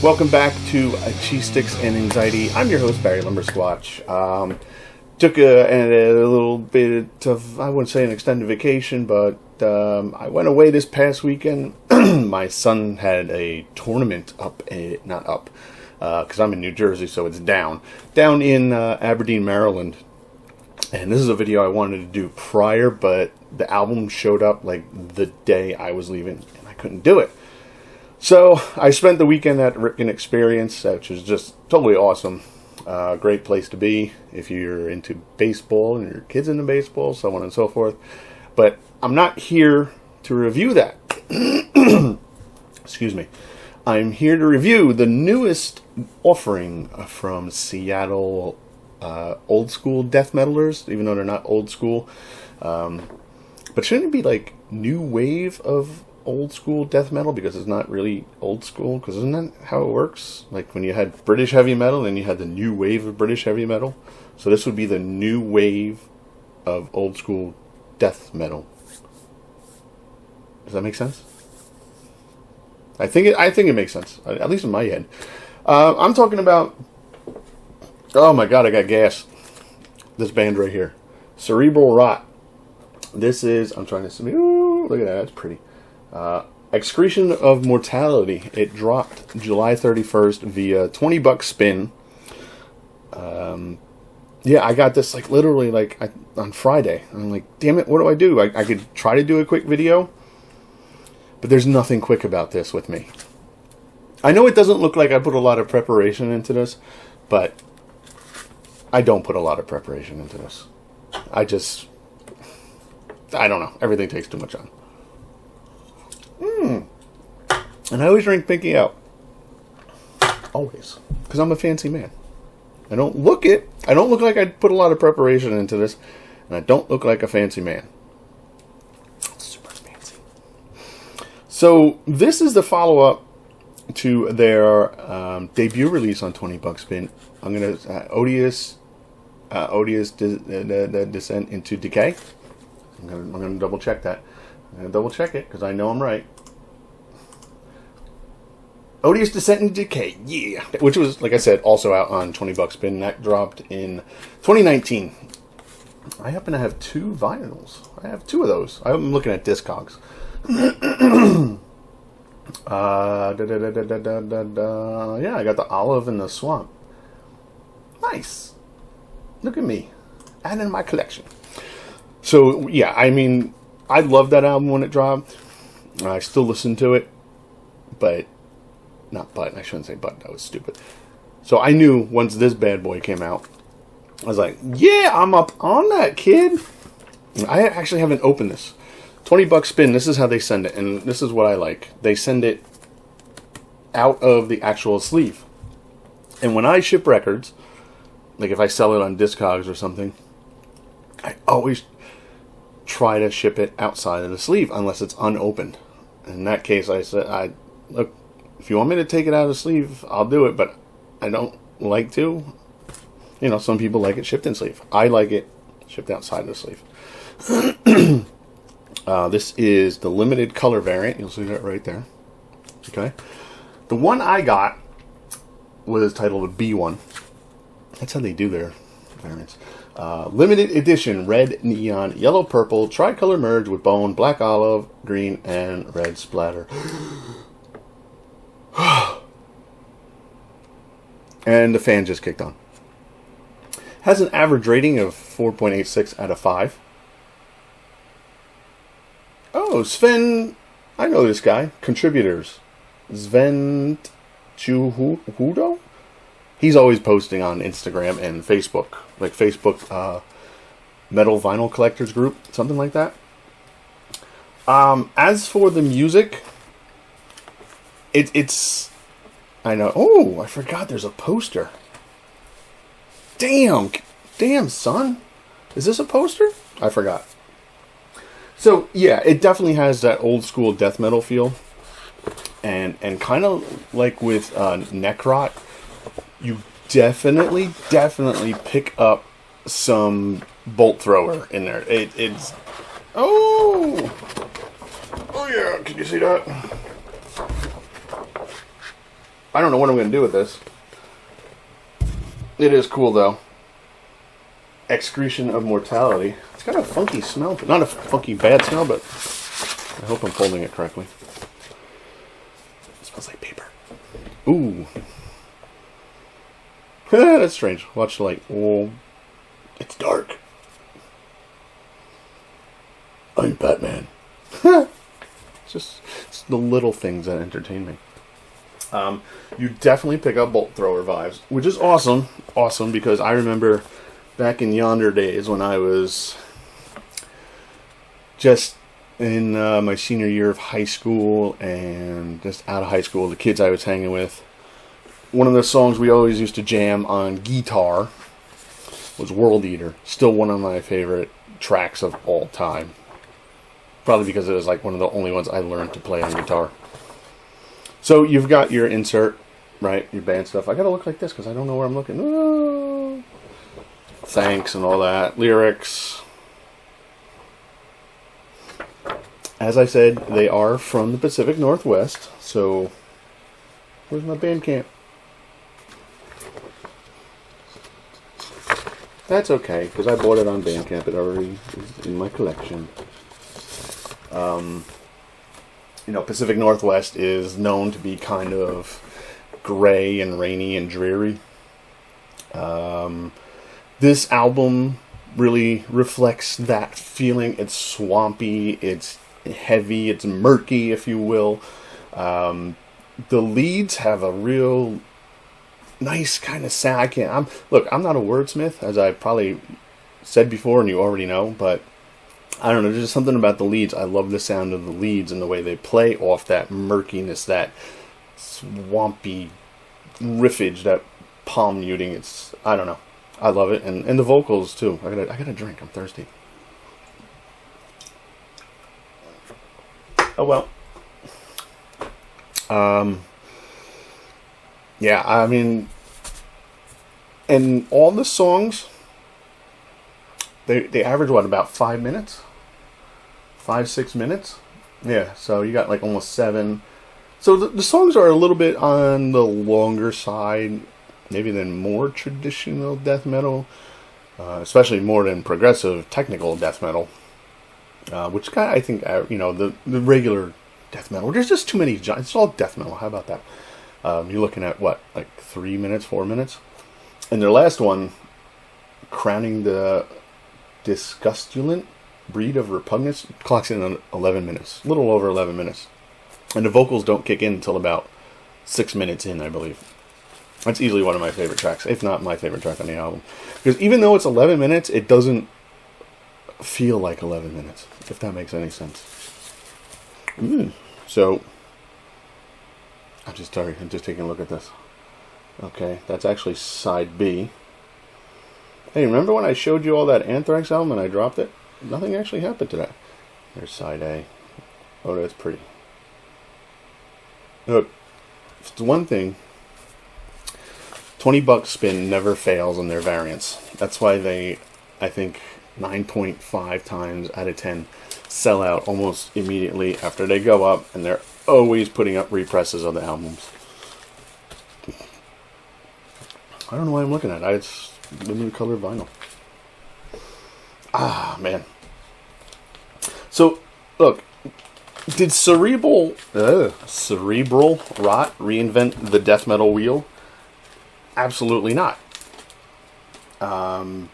Welcome back to Cheese Sticks and Anxiety. I'm your host, Barry Lumbersquatch. Took a little bit of, I wouldn't say an extended vacation, but I went away this past weekend. My son had a tournament because I'm in New Jersey, so it's down in Aberdeen, Maryland. And this is a video I wanted to do prior, but the album showed up like the day I was leaving, and I couldn't do it. So I spent the weekend at Ripken Experience, which is just totally awesome. Great place to be if you're into baseball and your kid's into baseball, so on and so forth. But I'm not here to review that. Excuse me. I'm here to review the newest offering from Seattle old school death metalers, even though they're not old school. But shouldn't it be like new wave of old school death metal, because it's not really old school? Because isn't that how it works? Like when you had British heavy metal and you had the new wave of British heavy metal, so this would be the new wave of old school death metal. Does that make sense? I think it makes sense, at least in my head. I'm talking about, oh my god, I got gas. This band right here, Cerebral Rot. This is, I'm trying to see, ooh, look at that, that's pretty. Excretion of Mortality. It dropped July 31st via $20 spin. Yeah, I got this like literally like on Friday. I'm like, damn it, what do I do? I could try to do a quick video, but there's nothing quick about this with me. I know it doesn't look like I put a lot of preparation into this, but I don't put a lot of preparation into this. I don't know. Everything takes too much on. And I always drink Pinky Out. Always. Because I'm a fancy man. I don't look like I put a lot of preparation into this. And I don't look like a fancy man. Super fancy. So, this is the follow-up to their debut release on $20 spin. I'm going to... Odious Descent into Decay. I'm going to double check that. I'm going to double check it because I know I'm right. Odious Descent into Decay, yeah. Which was, like I said, also out on $20 spin. That dropped in 2019. I happen to have two vinyls. I have two of those. I'm looking at Discogs. Yeah, I got the Olive and the Swamp. Nice. Look at me. Adding my collection. So, yeah, I mean, I loved that album when it dropped. I still listen to it. I shouldn't say but, that was stupid. So I knew once this bad boy came out, I was like, yeah, I'm up on that, kid. I actually haven't opened this. $20 spin, this is how they send it, and this is what I like. They send it out of the actual sleeve. And when I ship records, like if I sell it on Discogs or something, I always try to ship it outside of the sleeve unless it's unopened. In that case, I said, look, if you want me to take it out of the sleeve, I'll do it, but I don't like to. You know, some people like it shipped in sleeve. I like it shipped outside of the sleeve. This is the limited color variant. You'll see that right there. Okay. The one I got was titled a B1. That's how they do their variants. Limited edition, red, neon, yellow, purple, tricolor merge with bone, black, olive, green, and red splatter. And the fan just kicked on. Has an average rating of 4.86 out of 5. Oh, Sven, I know this guy. Contributors. Sven Chuhudo? He's always posting on Instagram and Facebook. Like Facebook Metal Vinyl Collectors Group. Something like that. As for the music, it's... I know. Oh, I forgot there's a poster. Damn, son. Is this a poster? I forgot. So, yeah, it definitely has that old school death metal feel. And kind of like with Necrot, you definitely pick up some bolt thrower in there. It's... Oh! Oh, yeah, can you see that? I don't know what I'm going to do with this. It is cool, though. Excretion of Mortality. It's got a funky smell. Not a funky bad smell, but I hope I'm holding it correctly. It smells like paper. Ooh. That's strange. Watch the light. Oh, it's dark. I'm Batman. It's the little things that entertain me. You definitely pick up bolt thrower vibes, which is awesome. Awesome, because I remember back in yonder days when I was just in my senior year of high school and just out of high school, the kids I was hanging with, one of the songs we always used to jam on guitar was World Eater. Still one of my favorite tracks of all time. Probably because it was like one of the only ones I learned to play on guitar. So you've got your insert, right? Your band stuff. I gotta look like this because I don't know where I'm looking. Oh. Thanks and all that. Lyrics. As I said, they are from the Pacific Northwest. So, where's my Bandcamp? That's okay, because I bought it on Bandcamp. It already is in my collection. Pacific Northwest is known to be kind of gray and rainy and dreary. This album really reflects that feeling. It's swampy, it's heavy, it's murky, if you will. The leads have a real nice kind of sound. I'm not a wordsmith, as I probably said before and you already know, but I don't know, there's just something about the leads. I love the sound of the leads and the way they play off that murkiness, that swampy riffage, that palm muting. I don't know. I love it. And the vocals too. I gotta drink. I'm thirsty. Oh well. Yeah, I mean, and all the songs, they average what, about 5 minutes? 5-6 minutes? Yeah, so you got like almost 7. So the songs are a little bit on the longer side, maybe than more traditional death metal, especially more than progressive technical death metal, which I think, the regular death metal, there's just too many, it's all death metal, how about that? You're looking at what, like 3 minutes, 4 minutes? And their last one, crowning the disgustulent breed of repugnance, clocks in on 11 minutes, a little over 11 minutes. And the vocals don't kick in until about 6 minutes in, I believe. That's easily one of my favorite tracks, if not my favorite track on the album. Because even though it's 11 minutes, it doesn't feel like 11 minutes, if that makes any sense. So, I'm just taking a look at this. Okay, that's actually side B. Hey, remember when I showed you all that Anthrax album and I dropped it? Nothing actually happened to that. There's side A. Oh, that's pretty. Look, it's one thing. $20 spin never fails on their variants. That's why they, I think, 9.5 times out of 10 sell out almost immediately after they go up, and they're always putting up represses of the albums. I don't know why I'm looking at it. It's limited color vinyl. Ah, man. So, look, did Cerebral Rot reinvent the death metal wheel? Absolutely not. And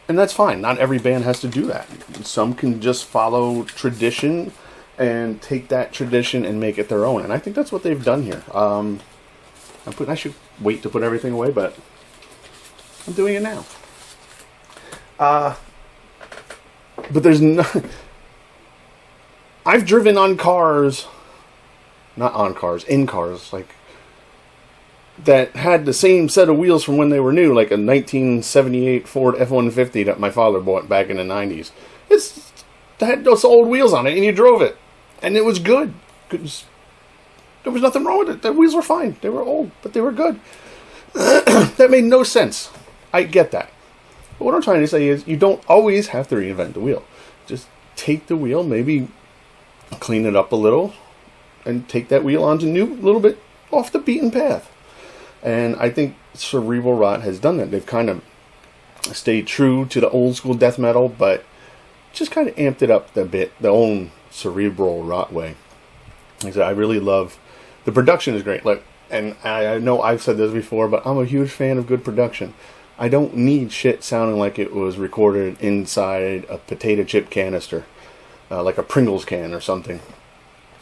that's fine. Not every band has to do that. Some can just follow tradition and take that tradition and make it their own. And I think that's what they've done here. I should wait to put everything away, but I'm doing it now. But there's no... I've driven on cars, not on cars, in cars, like, that had the same set of wheels from when they were new, like a 1978 Ford F-150 that my father bought back in the 90s. It had those old wheels on it, and you drove it. And it was good. There was nothing wrong with it. The wheels were fine. They were old, but they were good. That made no sense. I get that. But what I'm trying to say is, you don't always have to reinvent the wheel. Just take the wheel, maybe clean it up a little, and take that wheel onto a little bit off the beaten path. And I think Cerebral Rot has done that. They've kind of stayed true to the old school death metal, but just kind of amped it up a bit, the own Cerebral Rot way. Like I said, I really love, the production is great. Like, and I know I've said this before, but I'm a huge fan of good production. I don't need shit sounding like it was recorded inside a potato chip canister, like a Pringles can or something.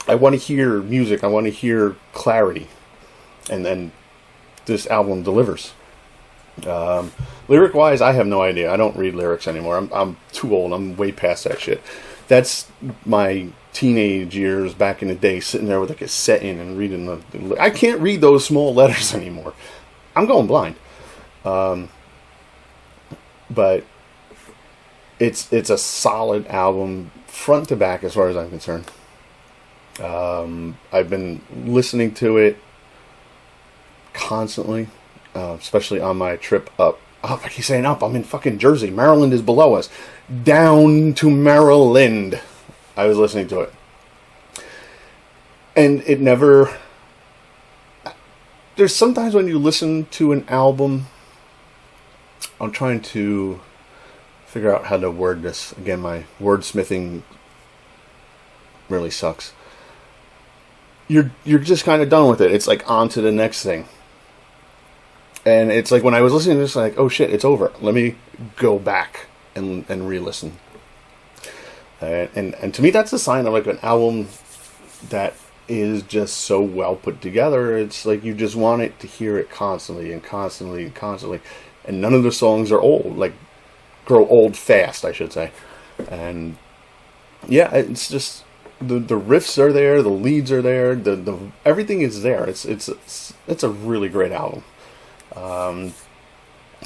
I want to hear music. I want to hear clarity. And then this album delivers. Lyric-wise, I have no idea. I don't read lyrics anymore. I'm too old. I'm way past that shit. That's my teenage years back in the day, sitting there with a cassette in and reading the... I can't read those small letters anymore. I'm going blind. But it's a solid album, front to back, as far as I'm concerned. I've been listening to it constantly, especially on my trip up. I keep saying up. I'm in fucking Jersey. Maryland is below us. Down to Maryland. I was listening to it. And it never... There's sometimes when you listen to an album... I'm trying to figure out how to word this. Again, my wordsmithing really sucks. You're just kind of done with it. It's like on to the next thing. And it's like when I was listening to this, like, oh shit, it's over. Let me go back and re-listen. And to me, that's a sign of like an album that is just so well put together. It's like you just want it to hear it constantly and constantly and constantly. And none of the songs are old, like grow old fast, I should say. And yeah, it's just the riffs are there, the leads are there, the everything is there. It's a really great album.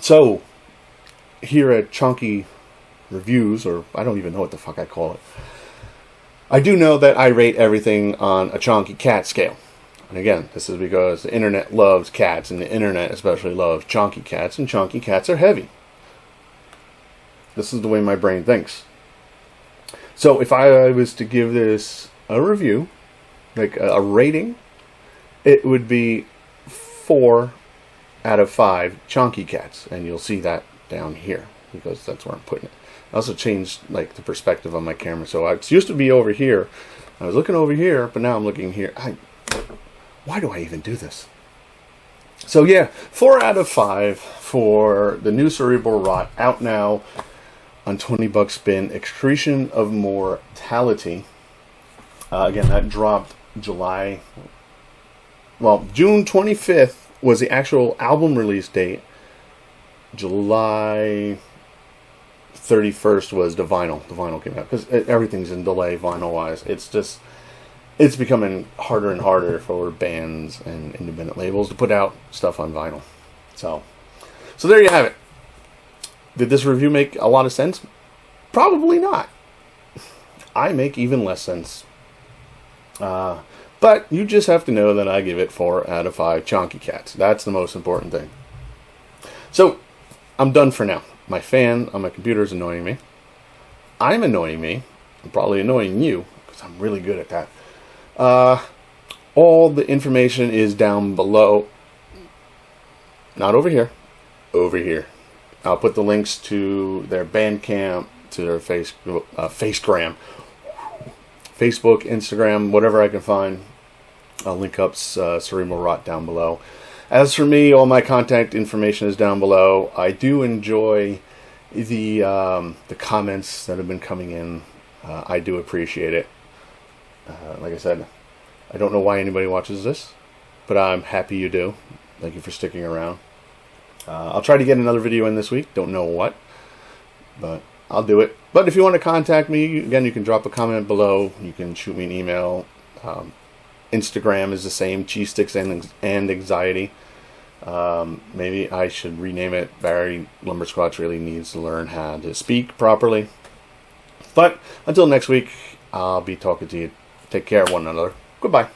So here at Chonky Reviews, or I don't even know what the fuck I call it. I do know that I rate everything on a Chonky Cat scale. And again, this is because the internet loves cats, and the internet especially loves chonky cats, and chonky cats are heavy. This is the way my brain thinks. So if I was to give this a review, like a rating, it would be 4 out of 5 chonky cats. And you'll see that down here, because that's where I'm putting it. I also changed like the perspective on my camera. So it used to be over here. I was looking over here, but now I'm looking here. Why do I even do this? So yeah, 4 out of 5 for the new Cerebral Rot, out now on $20 spin. Excretion of Mortality. Again, that dropped June 25th was the actual album release date. July 31st was the vinyl. The vinyl came out because everything's in delay vinyl-wise. It's becoming harder and harder for bands and independent labels to put out stuff on vinyl. So there you have it. Did this review make a lot of sense? Probably not. I make even less sense. But you just have to know that I give it 4 out of 5 chonky cats. That's the most important thing. So, I'm done for now. My fan on my computer is annoying me. I'm annoying me. I'm probably annoying you, because I'm really good at that. All the information is down below. Not over here. Over here. I'll put the links to their Bandcamp, to their Facegram, Facebook, Instagram, whatever I can find. I'll link up Cerebral Rot down below. As for me, all my contact information is down below. I do enjoy the comments that have been coming in. I do appreciate it. Like I said, I don't know why anybody watches this, but I'm happy you do. Thank you for sticking around. I'll try to get another video in this week. Don't know what, but I'll do it. But if you want to contact me, again, you can drop a comment below. You can shoot me an email. Instagram is the same, Cheese Sticks and Anxiety. Maybe I should rename it. Barry Lumbersquatch really needs to learn how to speak properly. But until next week, I'll be talking to you. Take care of one another. Goodbye.